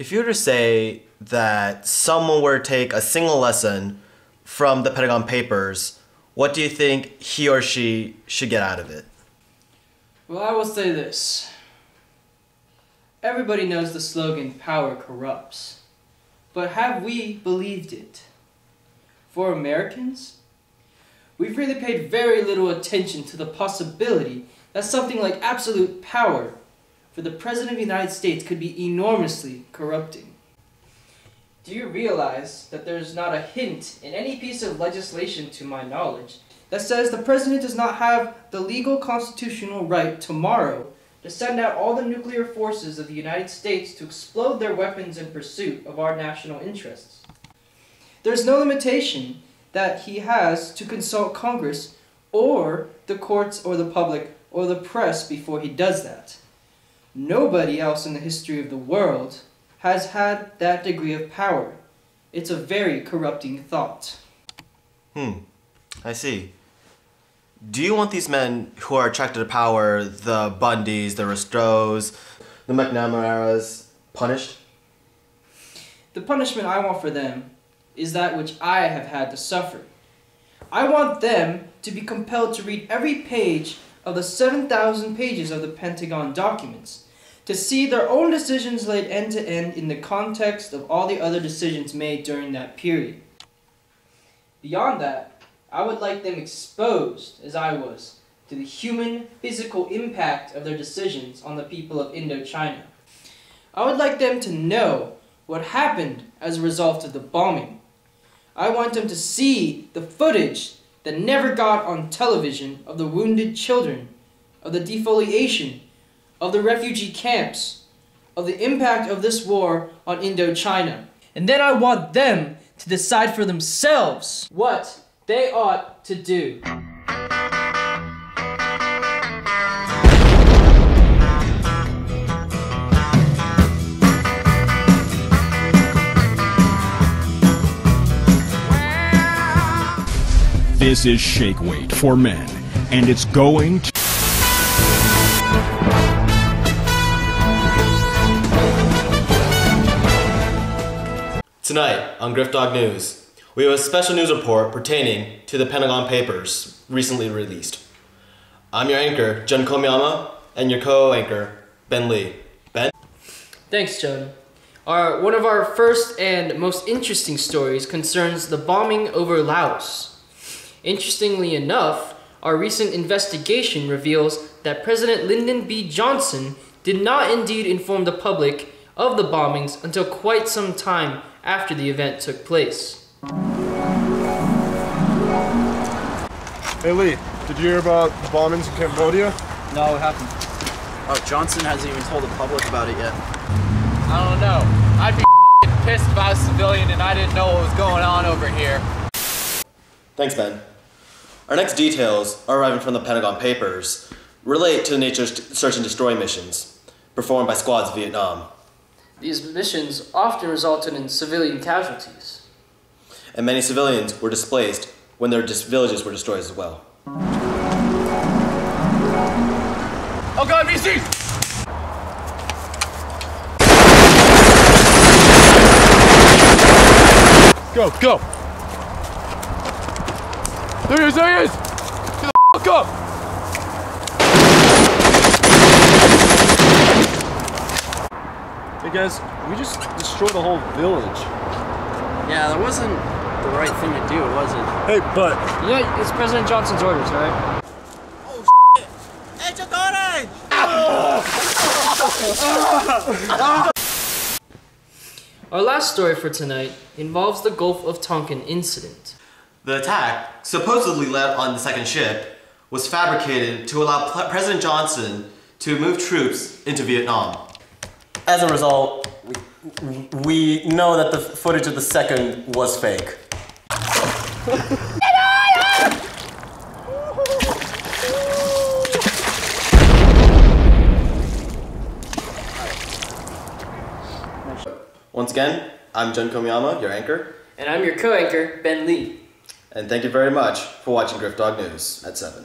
If you were to say that someone were to take a single lesson from the Pentagon Papers, what do you think he or she should get out of it? Well, I will say this. Everybody knows the slogan, "Power corrupts." But have we believed it? For Americans, we've really paid very little attention to the possibility that something like absolute power for the President of the United States could be enormously corrupting. Do you realize that there's not a hint in any piece of legislation, to my knowledge, that says the President does not have the legal constitutional right tomorrow to send out all the nuclear forces of the United States to explode their weapons in pursuit of our national interests? There's no limitation that he has to consult Congress or the courts or the public or the press before he does that. Nobody else in the history of the world has had that degree of power. It's a very corrupting thought. I see. Do you want these men who are attracted to power, the Bundys, the Restreaus, the McNamara's, punished? The punishment I want for them is that which I have had to suffer. I want them to be compelled to read every page of the 7,000 pages of the Pentagon documents, to see their own decisions laid end to end in the context of all the other decisions made during that period. Beyond that, I would like them exposed, as I was, to the human, physical impact of their decisions on the people of Indochina. I would like them to know what happened as a result of the bombing. I want them to see the footage that never got on television of the wounded children, of the defoliation, of the refugee camps, of the impact of this war on Indochina. And then I want them to decide for themselves what they ought to do. This is Shake Weight for Men, and it's going to... Tonight on Grift Dog News, we have a special news report pertaining to the Pentagon Papers recently released. I'm your anchor, Jun Komiyama, and your co-anchor, Ben Lee. Ben? Thanks, Joan. One of our first and most interesting stories concerns the bombing over Laos. Interestingly enough, our recent investigation reveals that President Lyndon B. Johnson did not indeed inform the public of the bombings until quite some time after the event took place. Hey Lee, did you hear about the bombings in Cambodia? No, it happened. Oh, Johnson hasn't even told the public about it yet. I don't know. I'd be pissed if I was a civilian and I didn't know what was going on over here. Thanks, Ben. Our next details, arriving from the Pentagon Papers, relate to the nature search and destroy missions performed by squads in Vietnam. These missions often resulted in civilian casualties. And many civilians were displaced when their villages were destroyed as well. Oh God, VC! Go, go! There he is, there he is! Get the fuck up! Hey guys, we just destroyed the whole village. Yeah, that wasn't the right thing to do, was it? Hey, but... Yeah, it's President Johnson's orders, right? Oh shit! It's a Our last story for tonight involves the Gulf of Tonkin incident. The attack, supposedly led on the second ship, was fabricated to allow President Johnson to move troops into Vietnam. As a result, we know that the footage of the second was fake. Once again, I'm Jun Komiyama, your anchor. And I'm your co-anchor, Ben Lee. And thank you very much for watching Grift Dog News at 7.